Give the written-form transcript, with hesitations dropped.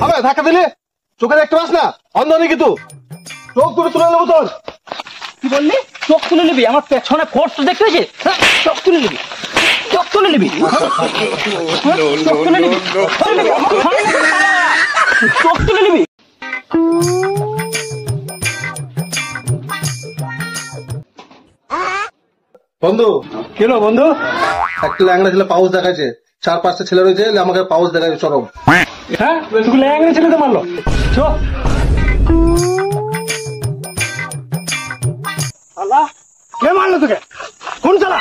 হবে ধাক্কা দিলে চোখে দেখতে পাস না? অন্ধ নাকি তুই? চোখ তুলে তুলে নেবো তোর। কি বললি? চোখ তুলে নিবি? আমার পেছনে ফোর্স দেখতে হয়েছে? চোখ তুলে নিবি? চোখ তুলে নিবি? চোখ তুলে নিবি? চোখ তুলে নিবি? বন্ধু কেন বন্ধু? একটা ল্যাংড়া ছেলে পাউস দেখাচ্ছে, 4-5টা ছেলে রয়েছে, আমাকে পাউস দেখাচ্ছে চরম। হ্যাঁ তুই ল্যাংড়া ছেলে তো মারলো। আল্লাহ কে মারলো তোকে? কোন চালা?